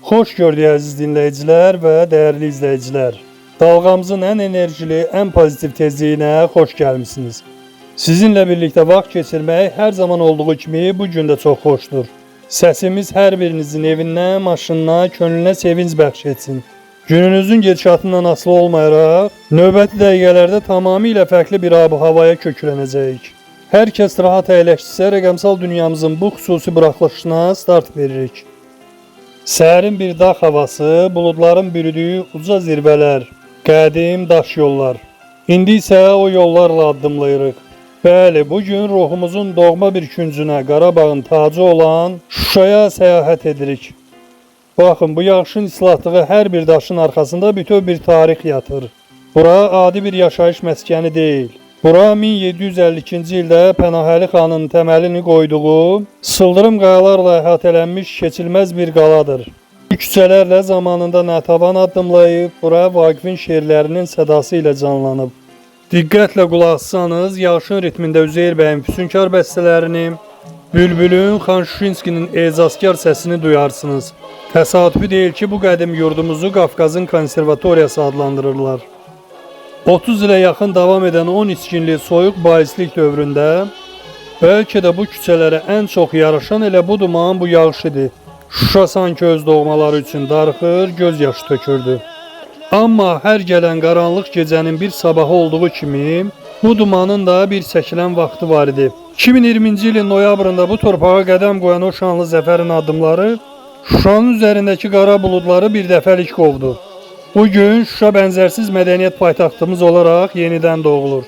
Xoş gördük əziz dinləyicilər və dəyərli izləyicilər. Dalğamızın ən enerjili, ən pozitiv tezliyinə xoş gəlmisiniz. Sizinlə birlikdə vaxt keçirmək hər zaman olduğu kimi bu gün də çox xoşdur. Səsimiz hər birinizin evinə, maşınına, könlünə sevinc bəxş etsin. Gününüzün gedişatından asılı olmayaraq, növbəti dəqiqələrdə tamamilə fərqli bir ab-havaya köklənəcəyik. Hər kəs rahat əyləşdirsə, rəqəmsal dünyamızın bu xüsusi buraxılışına start veririk. Sərin bir dağ havası, buludların bürüdüyü uca zirvələr, qədim daş yollar. İndi isə o yollarla addımlayırıq. Bəli, bugün ruhumuzun doğma bir küncünə, Qarabağın tacı olan Şuşaya səyahət edirik. Baxın, bu yağışın ıslatdığı hər bir daşın arxasında bütöv bir tarix yatır. Bura adi bir yaşayış məskəni deyil. Bura 1752-ci ildə Pənahəli xanın təməlini qoyduğu, sıldırım qayalarla əhatələnmiş keçilməz bir qaladır. Bu küçələrlə zamanında Natəvan addımlayıb, bura Vaqifin şeirlərinin sədası ilə canlanıb. Diqqətlə qulaq assanız, yağışın ritmində Üzeyir bəyin füsunkar bəstələrini, Bülbülün, Xan Şuşinskinin ecazkar səsini duyarsınız. Təsadüfi deyil ki, bu qədim yurdumuzu Qafqazın konservatoriyası adlandırırlar. 30 ilə yaxın davam edən 10 içkinli soyuq baislik dövründə bəlkə də bu küçələrə ən çox yaraşan elə bu duman, bu yağış idi. Şuşa sanki öz doğmaları üçün darıxır, göz yaşı tökürdü. Amma hər gələn qaranlıq gecənin bir sabahı olduğu kimi bu dumanın da bir çəkilən vaxtı var idi. 2020-ci ilin noyabrında bu torpağa qədəm qoyan o şanlı zəfərin addımları Şuşanın üzərindəki qara buludları bir dəfəlik qovdu. Bugün Şuşa bənzərsiz mədəniyyət paytaxtımız olaraq yenidən doğulur.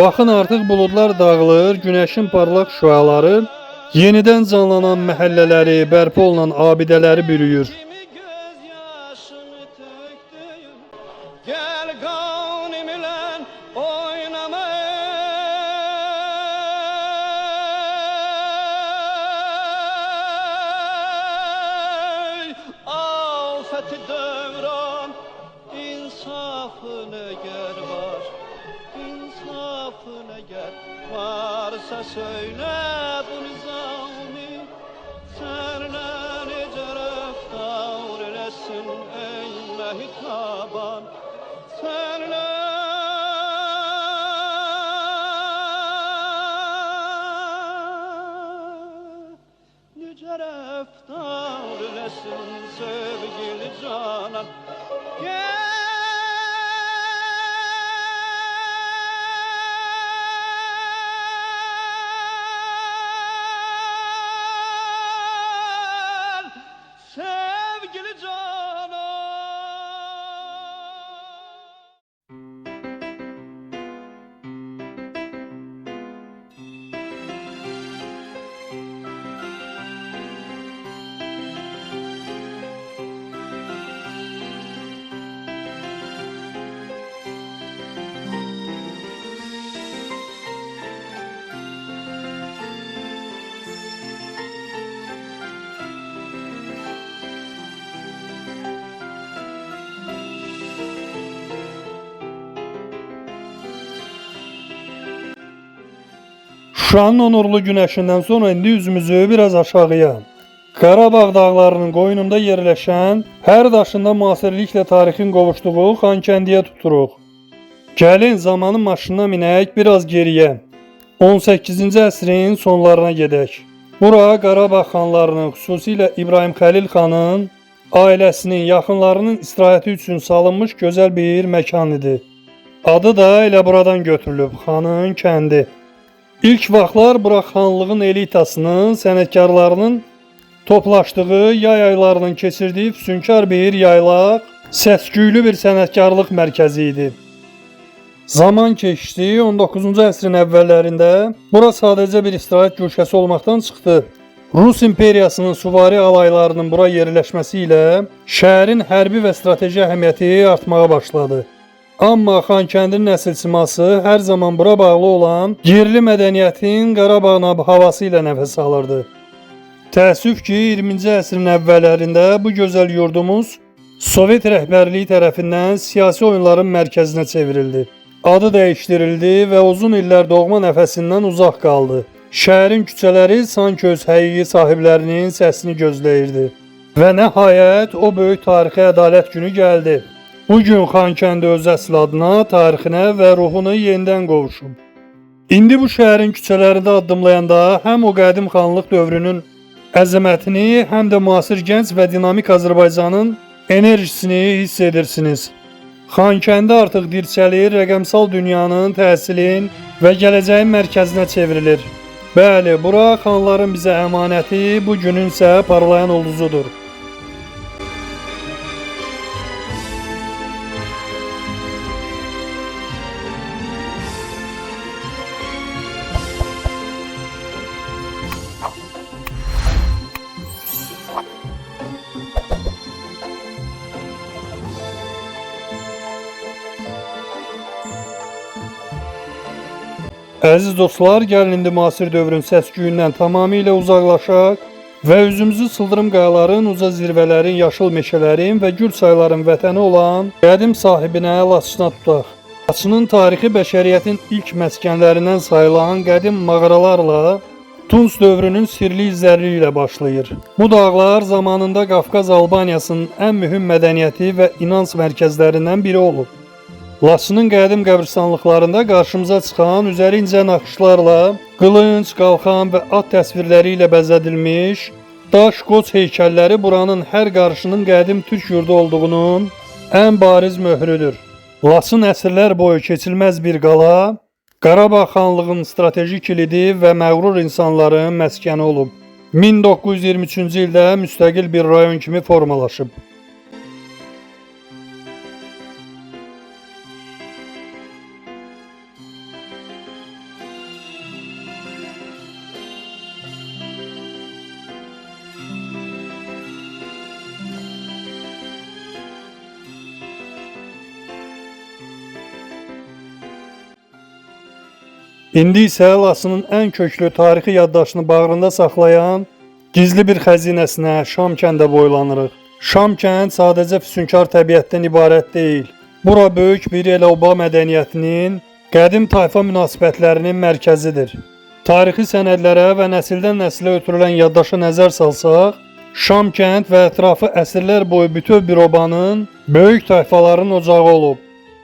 Baxın, artıq buludlar dağılır, günəşin parlaq şüaları yenidən canlanan məhəllələri, bərpa olunan abidələri bürüyür. Varsa söyle bu nizami, senle nice rəftar eləsin ey məhitaban, senle nice rəftar eləsin sevgili canan. Şuşanın onurlu günəşindən sonra indi üzümüzü biraz aşağıya, Qarabağ dağlarının qoynunda yerləşən, hər daşında müasirliklə tarixin qovuşduğu Xankəndiyə tuturuq. Gəlin zamanın maşınına minək biraz geriyə, 18-ci əsrin sonlarına gedək. Bura Qarabağ xanlarının, xüsusilə İbrahim Xəlil xanın ailəsinin, yaxınlarının istirahəti üçün salınmış gözəl bir məkan idi. Adı da elə buradan götürülüb, Xanın kəndi. İlk vaxtlar bura xanlığın elitasının, sənətkarlarının toplaşdığı yay aylarının keçirdiyi füsunkar bir yaylaq, səs-küylü bir sənətkarlıq mərkəzi idi. Zaman keçdi, 19-cu əsrin əvvəllərində bura sadəcə bir istirahət güşəsi olmaqdan çıxdı. Rus imperiyasının süvari alaylarının bura yerləşməsi ilə şəhərin hərbi və strateji əhəmiyyəti artmağa başladı. Amma Xankəndin nəsil siması hər zaman bura bağlı olan yerli mədəniyyətin Qarabağın havası ilə nəfəs alırdı. Təəssüf ki, 20-ci əsrin əvvəllərində bu gözəl yurdumuz Sovet rəhbərliyi tərəfindən siyasi oyunların mərkəzinə çevrildi. Adı dəyişdirildi və uzun illər doğma nəfəsindən uzaq qaldı. Şəhərin küçələri sanki öz həqiqi sahiblərinin səsini gözləyirdi. Və nəhayət o böyük tarixi ədalət günü gəldi. Bu gün Xankəndi öz əsl adına, tarixinə və ruhunu yenidən qovuşub. İndi bu şəhərin küçələrində addımlayanda həm o qədim xanlıq dövrünün əzəmətini, həm də müasir gənc və dinamik Azərbaycanın enerjisini hiss edirsiniz. Xankəndi artıq dirçəlir, rəqəmsal dünyanın, təhsilin və gələcəyin mərkəzinə çevrilir. Bəli, bura xanların bizə əmanəti, bu günün isə parlayan ulduzudur. Əziz dostlar, gəlin indi müasir dövrün səs-küyündən tamamilə uzaqlaşaq və üzümüzü sıldırım qayaların, uca zirvələrin, yaşıl meşələrin və gül çayların vətəni olan qədim sahibinə Laçına tutaq. Laçının tarixi bəşəriyyətin ilk məskənlərindən sayılan qədim mağaralarla Tunc dövrünün sirli izləri ilə başlayır. Bu dağlar zamanında Qafqaz Albaniyasının ən mühüm mədəniyyəti və inanc mərkəzlərindən biri olub. Laçının qədim qəbristanlıqlarında qarşımıza çıxan üzəri incə naxışlarla, qılınc, qalxan və at təsvirləri ilə bəzədilmiş daş qoç heykəlləri buranın hər qarışının qədim türk yurdu olduğunun ən bariz möhrüdür. Laçın əsrlər boyu keçilməz bir qala, Qarabağ xanlığının strateji kilidi və məğrur insanların məskəni olub. 1923-cü ildə müstəqil bir rayon kimi formalaşıb. İndi isə Laçının ən köklü tarixi yaddaşını bağrında saxlayan gizli bir xəzinəsinə Şamkəndə boylanırıq. Şamkənd sadəcə füsunkar təbiətdən ibarət deyil. Bura böyük bir el-oba mədəniyyətinin, qədim tayfa münasibətlərinin mərkəzidir. Tarixi sənədlərə və nəsildən nəsilə ötürülən yaddaşa nəzər salsaq, Şamkənd və ətrafı əsrlər boyu bütöv bir obanın, böyük tayfaların ocağı olub.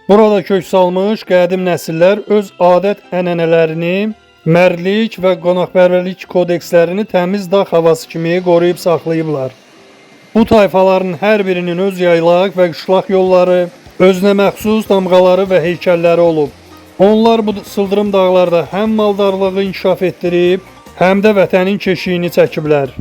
Burada kök salmış qədim nəsillər öz adət-ənənələrini, mərdlik və qonaqpərvərlik kodekslərini təmiz dağ havası kimi qoruyub saxlayıblar. Bu tayfaların hər birinin öz yaylaq və qışlaq yolları, özünə məxsus damğaları və heykəlləri olub. Onlar bu sıldırım dağlarda həm maldarlığı inkişaf etdirib, həm də vətənin keşiyini çəkiblər.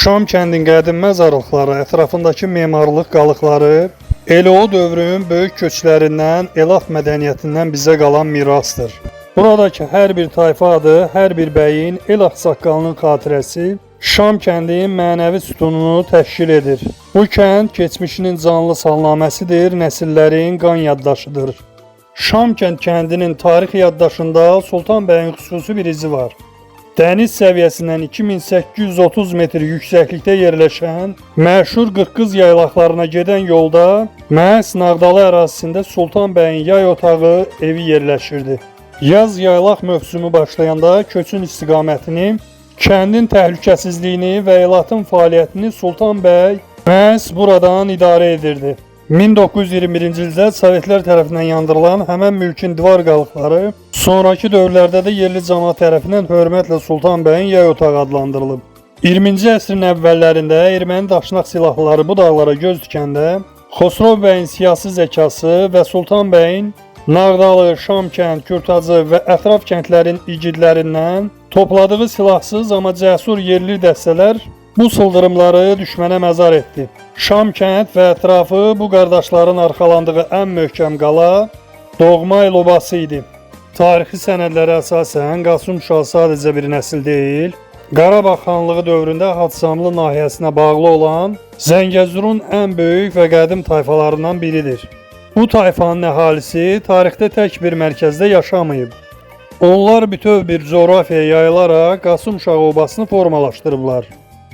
Şamkəndin qədim məzarlıqları, ətrafındakı memarlıq qalıqları, o dövrün böyük köçlərindən, elaf mədəniyyətindən bizə qalan mirasdır. Buradakı hər bir tayfa adı, hər bir bəyin, el ağsaqqalının xatirəsi Şamkəndin mənəvi sütununu təşkil edir. Bu kənd keçmişinin canlı salnaməsidir, nəsillərin qan yaddaşıdır. Şamkənd kəndinin tarix yaddaşında Sultan bəyin xüsusi bir izi var. Dəniz səviyyəsindən 2830 metr yüksəklikdə yerləşən məşhur Qırqız yaylaqlarına gedən yolda məhz Nağdalı ərazisində Sultan bəyin yay otağı evi yerləşirdi. Yaz yaylaq mövsümü başlayanda köçün istiqamətini, kəndin təhlükəsizliyini və elatın fəaliyyətini Sultan bəy məhz buradan idarə edirdi. 1921-ci ildə Sovetlər tərəfindən yandırılan həmən mülkün divar qalıqları sonraki dövrlərdə də yerli cəmaət tərəfindən hörmətlə Sultan bəyin yay otağı adlandırılıb. 20-ci əsrin əvvəllərində erməni daşnaq silahlıları bu dağlara göz dikəndə Xosrov bəyin siyasi zəkası və Sultan bəyin Nağdalı, Şamkənd, Kürtacı və ətraf kəndlərin igidlərindən topladığı silahsız amma cəsur yerli dəstələr Bu sıldırımları düşmənə məzar etdi. Şam kənd və ətrafı bu qardaşların arxalandığı ən möhkəm qala doğma el obası idi. Tarixi sənədlərə əsasən Qasım Şah sadəcə bir nəsil deyil, Qarabağ xanlığı dövründə Hacısamlı nahiyəsinə bağlı olan Zəngəzurun ən böyük və qədim tayfalarından biridir. Bu tayfanın əhalisi tarixdə tək bir mərkəzdə yaşamayıb. Onlar bütöv bir coğrafiyaya yayılaraq Qasım Şah obasını formalaşdırıblar.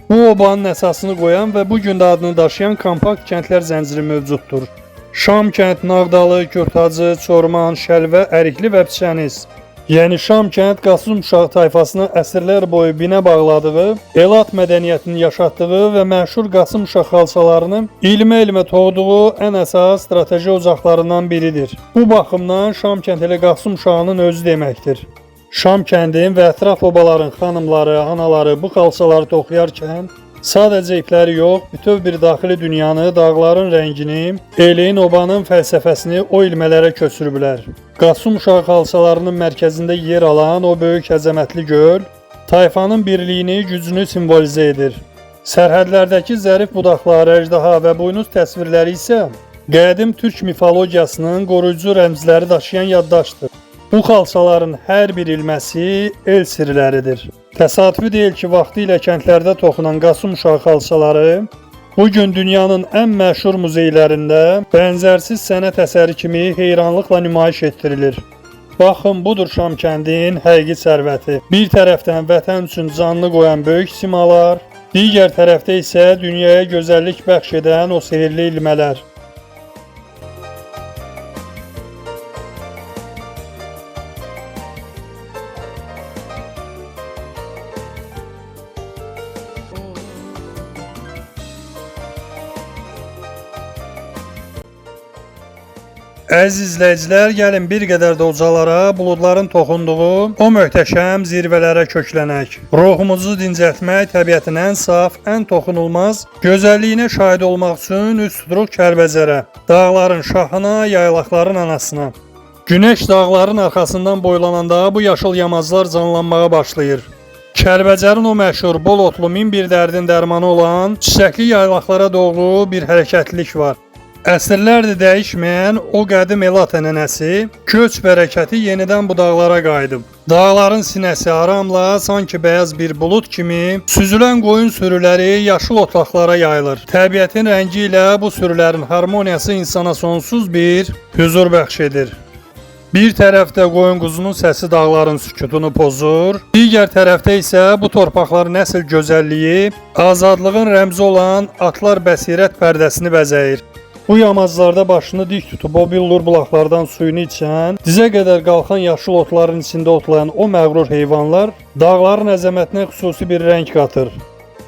Bu obanın əsasını qoyan və bu gün də adını daşıyan kompakt kəndlər zənciri mövcuddur. Şam kənd, Nağdalı, Kürtacı, Çorman, Şəlvə, Ərikli və Piçəniz. Yəni Şam kənd Qasım Şah tayfasına əsrlər boyu binə bağladığı, Elat mədəniyyətini yaşatdığı və məşhur Qasım Şah xalçalarını ilmə-ilmə toxuduğu ən əsas strateji ocaqlarından biridir. Bu baxımdan Şam kənd elə Qasım Şahının özü deməkdir. Şam kəndin və ətraf obaların xanımları, anaları bu xalçaları toxuyarkən sadəcə ipləri yox, bütöv bir daxili dünyanı, dağların rəngini, elin, obanın fəlsəfəsini o ilmələrə köçürüblər. Qasım Şah xalçalarının mərkəzində yer alan o böyük əzəmətli göl, tayfanın birliyini, gücünü simvolizə edir. Sərhədlərdəki zərif budaqlar, əjdaha və buynuz təsvirləri isə qədim türk mifologiyasının qoruyucu rəmzləri daşıyan yaddaşdır. Bu xalçaların hər bir ilməsi el sirləridir. Təsadüfi deyil ki, vaxtilə kəndlərdə toxunan Qasım Şah xalçaları bugün dünyanın ən məşhur muzeylərində bənzərsiz sənət əsəri kimi heyranlıqla nümayiş etdirilir. Baxın, budur Şam kəndin həqiqi sərvəti. Bir tərəfdən vətən üçün canını qoyan böyük simalar, digər tərəfdə isə dünyaya gözəllik bəxş edən o sehirli ilmələr. Əziz izləyicilər, gəlin bir qədər də ucalara, buludların toxunduğu o möhtəşəm zirvələrə köklənək. Ruhumuzu dincəltmək, təbiətin ən saf, ən toxunulmaz gözəlliyinə şahid olmaq üçün üst tuturuq Kəlbəzərə, dağların şahına, yaylaqların anasına. Günəş dağların arxasından boylananda bu yaşıl yamaclar canlanmağa başlayır. Kəlbəcərin o məşhur bol otlu min bir dərdin dərmanı olan çiçəkli yaylaqlara doğru bir hərəkətlilik var. Əsrlərdir dəyişməyən o qədim Elat ənənəsi, köç bərəkəti yenidən bu dağlara qayıdıb. Dağların sinəsi aramla sanki bəyaz bir bulud kimi süzülən qoyun sürüləri yaşıl otlaqlara yayılır. Təbiətin rəngi ilə bu sürülərin harmoniyası insana sonsuz bir huzur bəxş edir. Bir tərəfdə qoyun quzunun səsi dağların sükutunu pozur, digər tərəfdə isə bu torpaqların əsl gözəlliyi, azadlığın rəmzi olan atlar bəsirət pərdəsini bəzəyir. Bu yamaclarda başını dik tutub o billur bulaqlardan suyunu içən, dizə qədər qalxan yaşıl otların içində otlayan o məğrur heyvanlar dağların əzəmətinə xüsusi bir rəng qatır.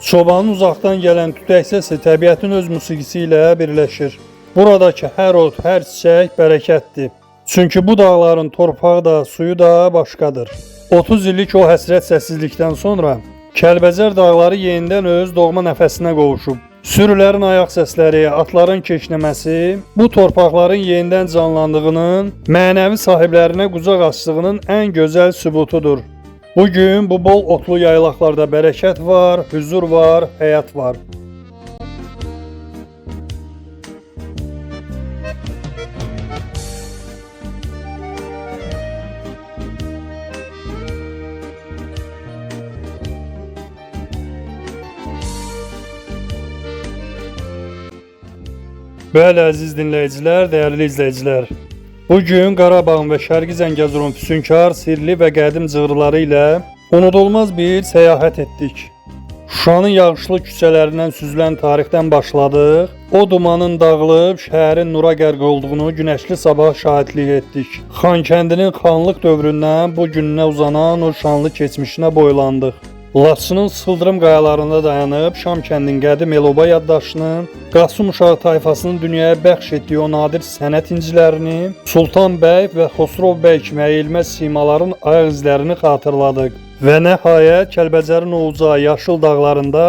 Çobanın uzaqdan gələn tütək səsi təbiətin öz musiqisi ilə birləşir. Buradakı hər ot, hər çiçək bərəkətdir. Çünki bu dağların torpağı da, suyu da başqadır. 30 illik o həsrət səssizlikdən sonra Kəlbəzər dağları yenidən öz doğma nəfəsinə qovuşub. Sürülərin ayaq səsləri, atların keşnəməsi bu torpaqların yenidən canlandığının, mənəvi sahiblərinə qucaq açdığının ən gözəl sübutudur. Bugün bu bol otlu yaylaqlarda bərəkət var, huzur var, həyat var. Bəli, əziz dinləyicilər, dəyərli izləyicilər. Bugün Qarabağın və Şərqi Zəngəzurun füsunkar, sirli və qədim cığırları ilə unudulmaz bir səyahət etdik. Şuşanın yağışlı küçələrindən süzülən tarixdən başladıq. O dumanın dağılıb şəhərin nura qərq olduğunu günəşli sabah şahidlik etdik. Xankəndinin xanlıq dövründən bu gününə uzanan o şanlı keçmişinə boylandıq. Laçının sıldırım qayalarında dayanıb Şam kəndin qədim el-oba yaddaşının, Qasım Şah tayfasının dünyaya bəxş etdiyi o nadir sənət incilərini, Sultan bəy və Xosrov bəy kimi əyilməz simaların ayaq izlərini xatırladıq. Və nəhayət Kəlbəcərin o uca yaşıl dağlarında,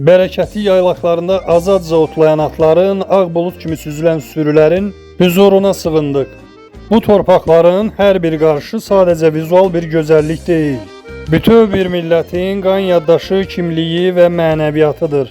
bərəkətli yaylaqlarında azadca otlayan atların, ağ bulud kimi süzülən sürülərin huzuruna sığındıq. Bu torpaqların hər bir qarşı sadəcə vizual bir gözəllik deyil. Bütöv bir millətin qan yaddaşı, kimliyi və mənəviyyatıdır.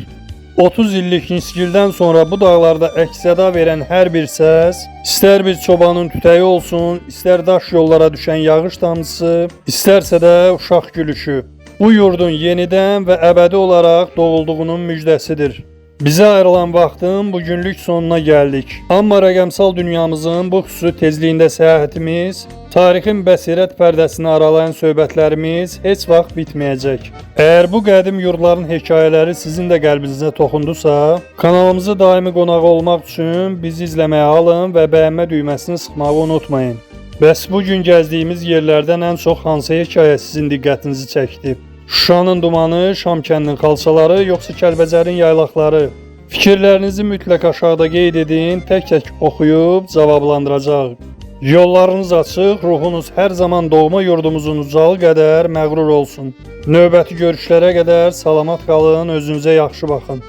30 illik nisgildən sonra bu dağlarda əks-səda verən hər bir səs, istər bir çobanın tütəyi olsun, istər daş yollara düşən yağış damcısı, istərsə də uşaq gülüşü, bu yurdun yenidən və əbədi olaraq doğulduğunun müjdəsidir. Bizə ayrılan vaxtın bugünlük sonuna gəldik. Amma rəqəmsal dünyamızın bu xüsusi tezliyində səyahətimiz, tarixin bəsirət pərdəsini aralayan söhbətlərimiz heç vaxt bitməyəcək. Əgər bu qədim yurdların hekayələri sizin də qəlbinizə toxundusa, kanalımızı daimi qonağı olmaq üçün bizi izləməyə alın və bəyənmə düyməsini sıxmağı unutmayın. Bəs bugün gəzdiyimiz yerlərdən ən çox hansı hekayə sizin diqqətinizi çəkdi? Şuşanın dumanı, Şam kəndinin xalçaları, yoxsa Kəlbəcərin yaylaqları? Fikirlərinizi mütləq aşağıda qeyd edin, tək-tək oxuyub cavablandıracağıq. Yollarınız açıq, ruhunuz hər zaman doğma yurdumuzun ucağı qədər məğrur olsun. Növbəti görüşlərə qədər salamat qalın, özünüzə yaxşı baxın.